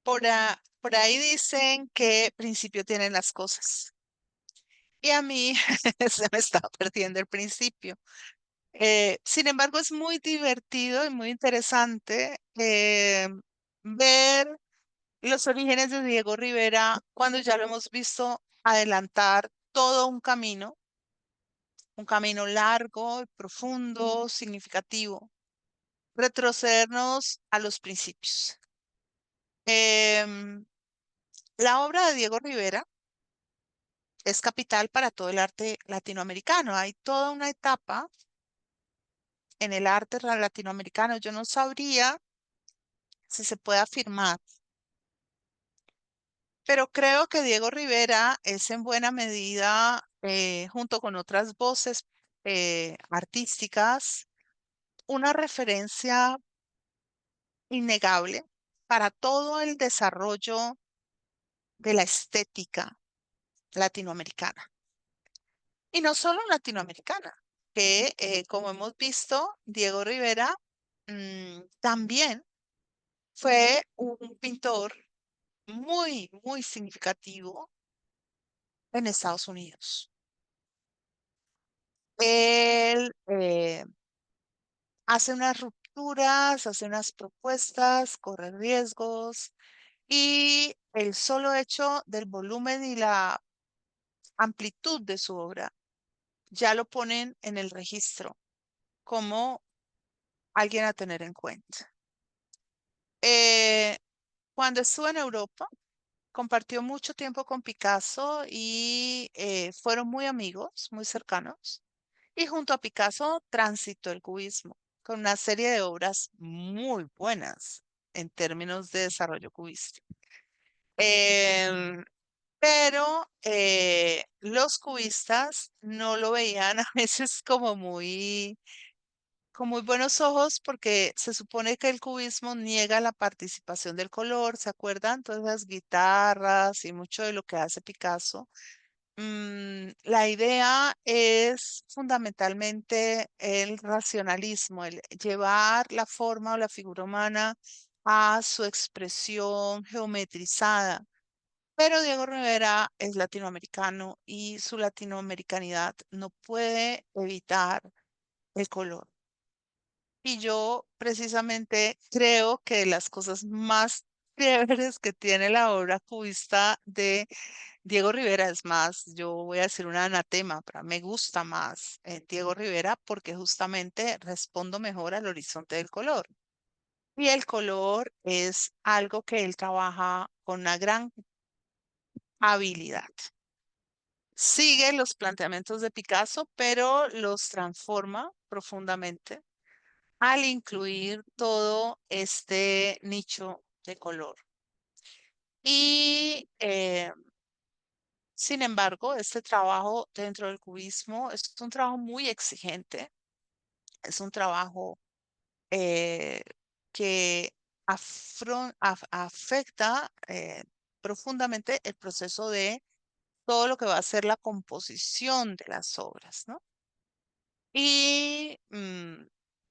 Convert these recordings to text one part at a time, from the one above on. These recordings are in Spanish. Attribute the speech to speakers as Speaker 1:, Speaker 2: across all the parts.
Speaker 1: Por ahí dicen qué principio tienen las cosas. Y a mí se me estaba perdiendo el principio. Sin embargo, es muy divertido y muy interesante ver los orígenes de Diego Rivera cuando ya lo hemos visto adelantar todo un camino largo, profundo, significativo, retrocedernos a los principios. Em, la obra de Diego Rivera es capital para todo el arte latinoamericano. Hay toda una etapa en el arte latinoamericano. Yo no sabría si se puede afirmar, pero creo que Diego Rivera es en buena medida, junto con otras voces artísticas, una referencia innegable para todo el desarrollo de la estética latinoamericana. Y no solo latinoamericana, que como hemos visto, Diego Rivera también fue un pintor muy significativo en Estados Unidos. Él hace unas rupturas, hace unas propuestas, corre riesgos y el solo hecho del volumen y la amplitud de su obra ya lo ponen en el registro como alguien a tener en cuenta. Eh, Cuando estuvo en Europa, compartió mucho tiempo con Picasso y fueron muy amigos, muy cercanos. Y junto a Picasso transitó el cubismo con una serie de obras muy buenas en términos de desarrollo cubista. Em, pero los cubistas no lo veían a veces como muy con muy buenos ojos porque se supone que el cubismo niega la participación del color, ¿se acuerdan? Todas las guitarras y mucho de lo que hace Picasso. La idea es fundamentalmente el racionalismo, el llevar la forma o la figura humana a su expresión geometrizada. Pero Diego Rivera es latinoamericano y su latinoamericanidad no puede evitar el color. Y yo precisamente creo que las cosas más chéveres que tiene la obra cubista de Diego Rivera, es más, yo voy a decir un anatema, pero me gusta más Diego Rivera porque justamente respondo mejor al horizonte del color. Y el color es algo que él trabaja con una gran habilidad. Sigue los planteamientos de Picasso, pero los transforma profundamente al incluir todo este nicho de color. Y sin embargo, este trabajo dentro del cubismo es un trabajo muy exigente, es un trabajo eh, que afecta profundamente el proceso de todo lo que va a ser la composición de las obras, ¿no? Y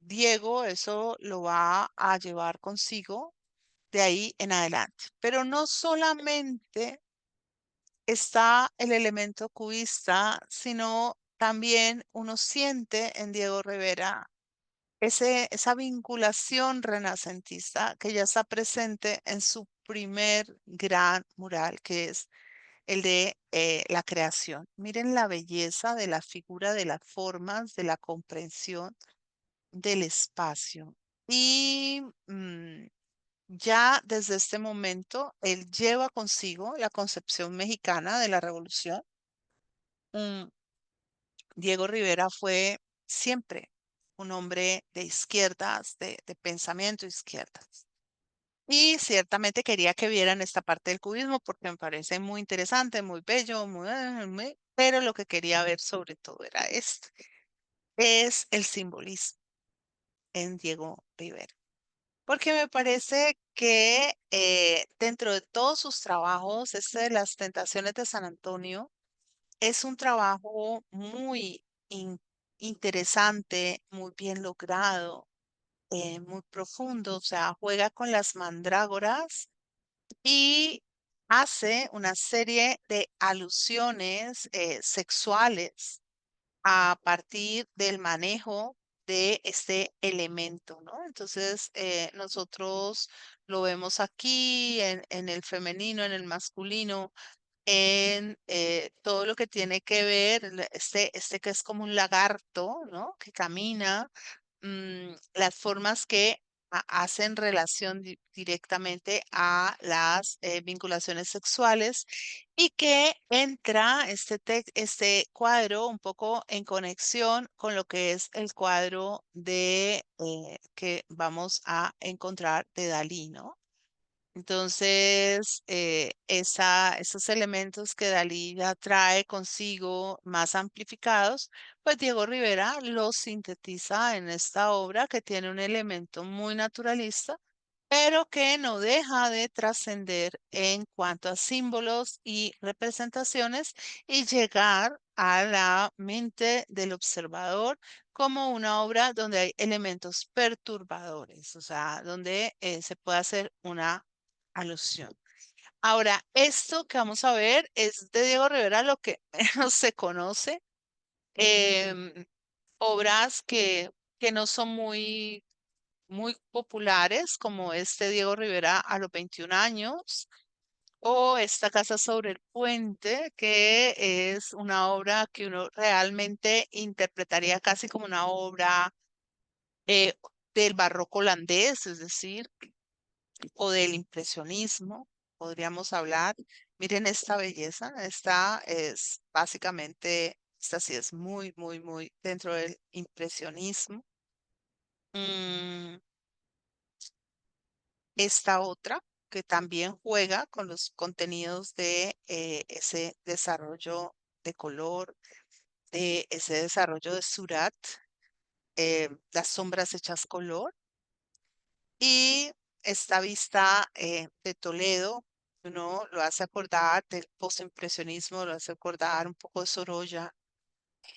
Speaker 1: Diego eso lo va a llevar consigo de ahí en adelante. Pero no solamente está el elemento cubista, sino también uno siente en Diego Rivera esa vinculación renacentista que ya está presente en su primer gran mural, que es el de la creación. Miren la belleza de la figura, de las formas, de la comprensión del espacio. Y ya desde este momento, él lleva consigo la concepción mexicana de la revolución. Mm, Diego Rivera fue siempre un hombre de izquierdas, de pensamiento izquierdas. Y ciertamente quería que vieran esta parte del cubismo porque me parece muy interesante, muy bello, pero lo que quería ver sobre todo era esto, es el simbolismo en Diego Rivera. Porque me parece que dentro de todos sus trabajos, este de las Tentaciones de San Antonio es un trabajo muy interesante, muy bien logrado, muy profundo, o sea, juega con las mandrágoras y hace una serie de alusiones sexuales a partir del manejo de este elemento, ¿no? Entonces, nosotros lo vemos aquí en el femenino, en el masculino, en todo lo que tiene que ver, este que es como un lagarto, ¿no? Que camina, las formas que hacen relación directamente a las vinculaciones sexuales y que entra este cuadro un poco en conexión con lo que es el cuadro de que vamos a encontrar de Dalí, ¿no? Entonces, esos elementos que Dalí ya trae consigo más amplificados, pues Diego Rivera los sintetiza en esta obra que tiene un elemento muy naturalista, pero que no deja de trascender en cuanto a símbolos y representaciones y llegar a la mente del observador como una obra donde hay elementos perturbadores, o sea, donde se puede hacer una alusión. Ahora, esto que vamos a ver es de Diego Rivera lo que menos se conoce. em, Obras que no son muy populares, como este Diego Rivera a los 21 años, o esta Casa sobre el Puente, que es una obra que uno realmente interpretaría casi como una obra eh, del barroco holandés, es decir, o del impresionismo, podríamos hablar. Miren esta belleza, esta es básicamente, esta sí es muy dentro del impresionismo. Mm, esta otra que también juega con los contenidos de ese desarrollo de color, de ese desarrollo de Surat, las sombras hechas color. Y esta vista de Toledo, uno lo hace acordar del postimpresionismo, lo hace acordar un poco de Sorolla,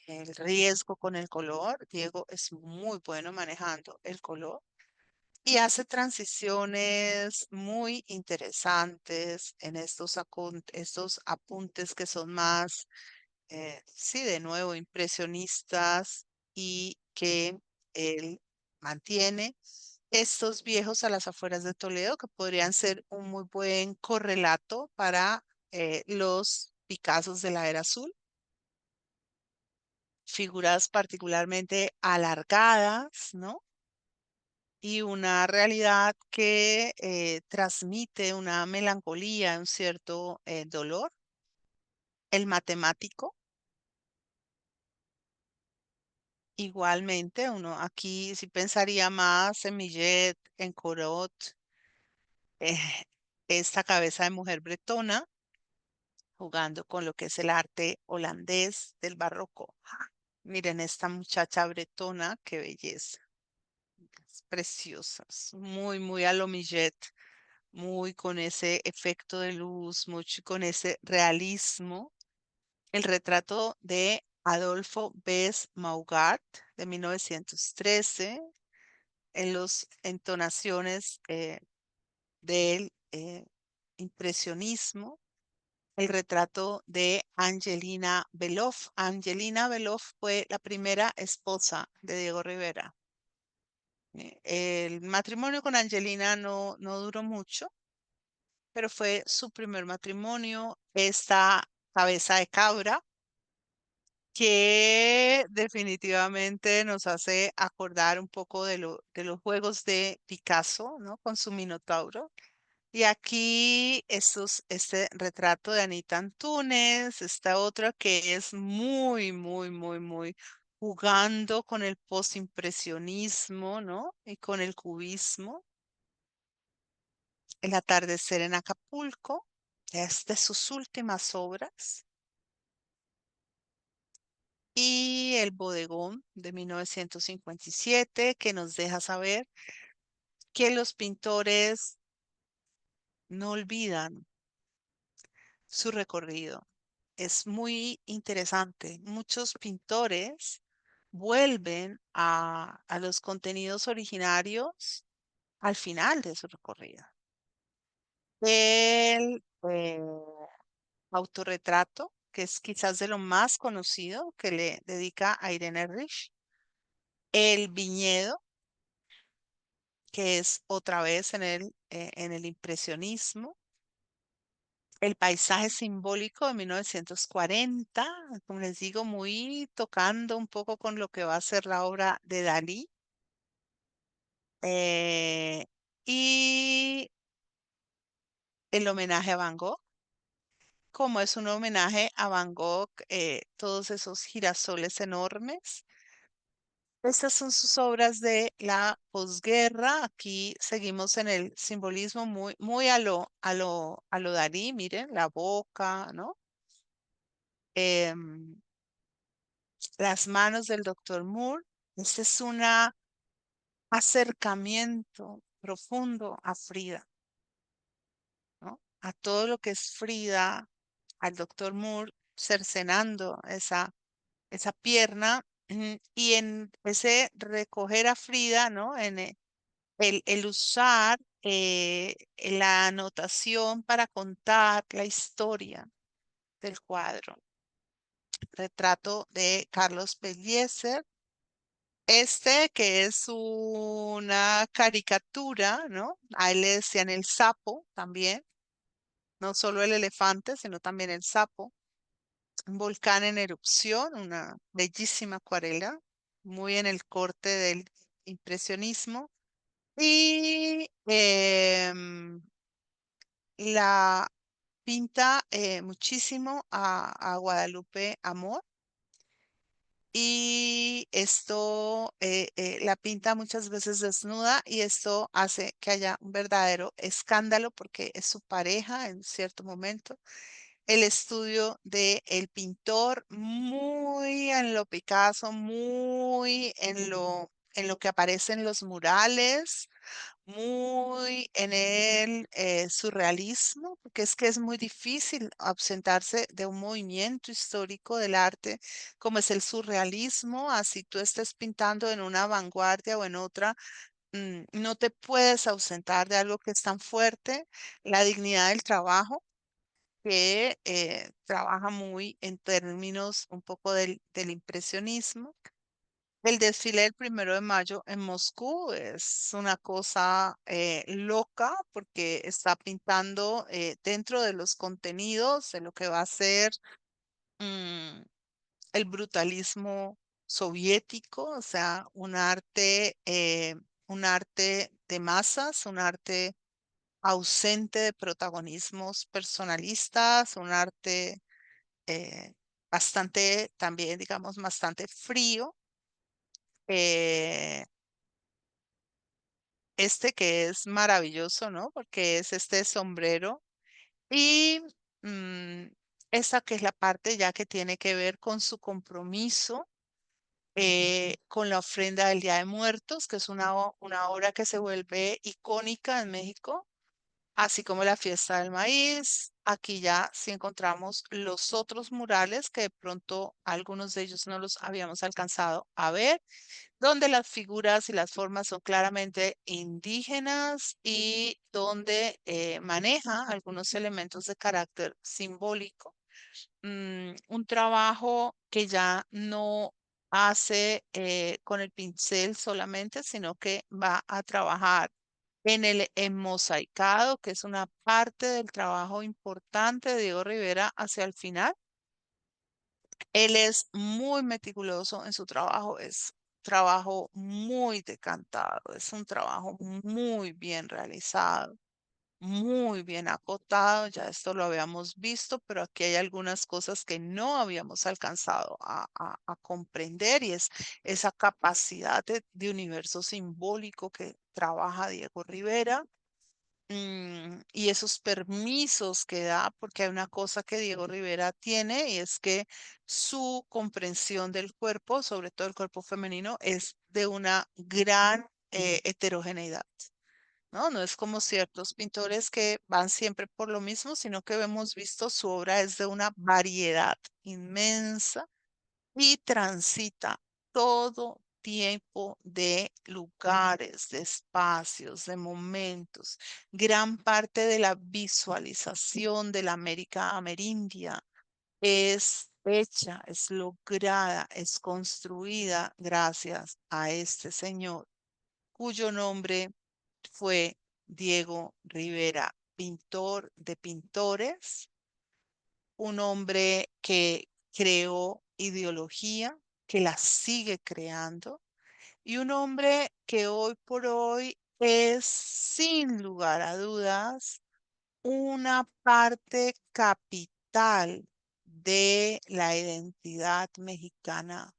Speaker 1: el riesgo con el color. Diego es muy bueno manejando el color y hace transiciones muy interesantes en estos apuntes que son más, sí, de nuevo, impresionistas y que él mantiene estos viejos a las afueras de Toledo, que podrían ser un muy buen correlato para los Picassos de la era azul, figuras particularmente alargadas, ¿no? Y una realidad que transmite una melancolía, un cierto dolor. El matemático, igualmente, uno aquí sí pensaría más en Millet, en Corot, eh, esta cabeza de mujer bretona jugando con lo que es el arte holandés del barroco. Miren esta muchacha bretona, qué belleza. Es preciosa, es muy a lo Millet, muy con ese efecto de luz, mucho con ese realismo. El retrato de Adolfo Bess Maugart de 1913, en las entonaciones del impresionismo. El retrato de Angelina Beloff. Angelina Beloff fue la primera esposa de Diego Rivera. El matrimonio con Angelina no duró mucho, pero fue su primer matrimonio. Esta cabeza de cabra que definitivamente nos hace acordar un poco de los juegos de Picasso, ¿no? Con su Minotauro. Y aquí este retrato de Anita Antunes, esta otra que es muy jugando con el postimpresionismo, ¿no? Y con el cubismo. El atardecer en Acapulco, es de sus últimas obras. Y el bodegón de 1957, que nos deja saber que los pintores no olvidan su recorrido. Es muy interesante. Muchos pintores vuelven a los contenidos originarios al final de su recorrido. el autorretrato, que es quizás de lo más conocido que le dedica a Irene Rich, el viñedo, que es otra vez en el impresionismo, el paisaje simbólico de 1940, como les digo, muy tocando un poco con lo que va a ser la obra de Dalí. eh, y el homenaje a Van Gogh, como es un homenaje a Van Gogh, todos esos girasoles enormes. Estas son sus obras de la posguerra. Aquí seguimos en el simbolismo muy a lo Dalí, miren, la boca, ¿no? Em, las manos del doctor Moore. Este es un acercamiento profundo a Frida, ¿no? A todo lo que es Frida, al doctor Moore cercenando esa pierna, y en ese recoger a Frida, ¿no? El usar la anotación para contar la historia del cuadro. Retrato de Carlos Pellicer. Este que es una caricatura, ¿no? A él le decían el sapo también, no solo el elefante, sino también el sapo. Un volcán en erupción, una bellísima acuarela, muy en el corte del impresionismo. Y la pinta muchísimo a Guadalupe Amor. Y esto la pinta muchas veces desnuda y esto hace que haya un verdadero escándalo porque es su pareja en cierto momento. El estudio de el pintor muy en lo Picasso, muy en lo que aparece en los murales, muy en el surrealismo, porque es que es muy difícil absentarse de un movimiento histórico del arte como es el surrealismo, así tú estés pintando en una vanguardia o en otra, no te puedes ausentar de algo que es tan fuerte, la dignidad del trabajo, que trabaja muy en términos un poco del impresionismo. El desfile del 1 de mayo en Moscú es una cosa loca porque está pintando dentro de los contenidos de lo que va a ser mm, el brutalismo soviético, o sea, un arte de masas, un arte ausente de protagonismos personalistas, un arte eh, bastante, también digamos, bastante frío. eh, este que es maravilloso, ¿no? Porque es este sombrero y mm, esa que es la parte ya que tiene que ver con su compromiso con la ofrenda del Día de Muertos, que es una obra que se vuelve icónica en México, así como la fiesta del maíz. Aquí ya sí encontramos los otros murales que de pronto algunos de ellos no los habíamos alcanzado a ver, donde las figuras y las formas son claramente indígenas y donde maneja algunos elementos de carácter simbólico. Un trabajo que ya no hace con el pincel solamente, sino que va a trabajar en el enmosaicado, que es una parte del trabajo importante de Diego Rivera hacia el final. Él es muy meticuloso en su trabajo, es trabajo muy decantado, es un trabajo muy bien realizado, muy bien acotado. Ya esto lo habíamos visto, pero aquí hay algunas cosas que no habíamos alcanzado a comprender y es esa capacidad de universo simbólico que trabaja Diego Rivera. Y esos permisos que da, porque hay una cosa que Diego Rivera tiene y es que su comprensión del cuerpo, sobre todo el cuerpo femenino, es de una gran heterogeneidad, ¿no? No es como ciertos pintores que van siempre por lo mismo, sino que hemos visto su obra es de una variedad inmensa y transita todo tiempo de lugares, de espacios, de momentos. Gran parte de la visualización de la América amerindia es hecha, es lograda, es construida gracias a este señor, cuyo nombre fue Diego Rivera, pintor de pintores, un hombre que creó ideología, que la sigue creando, y un hombre que hoy por hoy es, sin lugar a dudas, una parte capital de la identidad mexicana,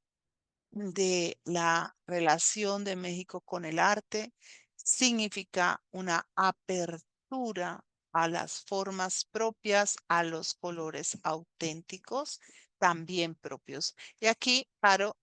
Speaker 1: de la relación de México con el arte. Significa una apertura a las formas propias, a los colores auténticos, también propios. Y aquí paro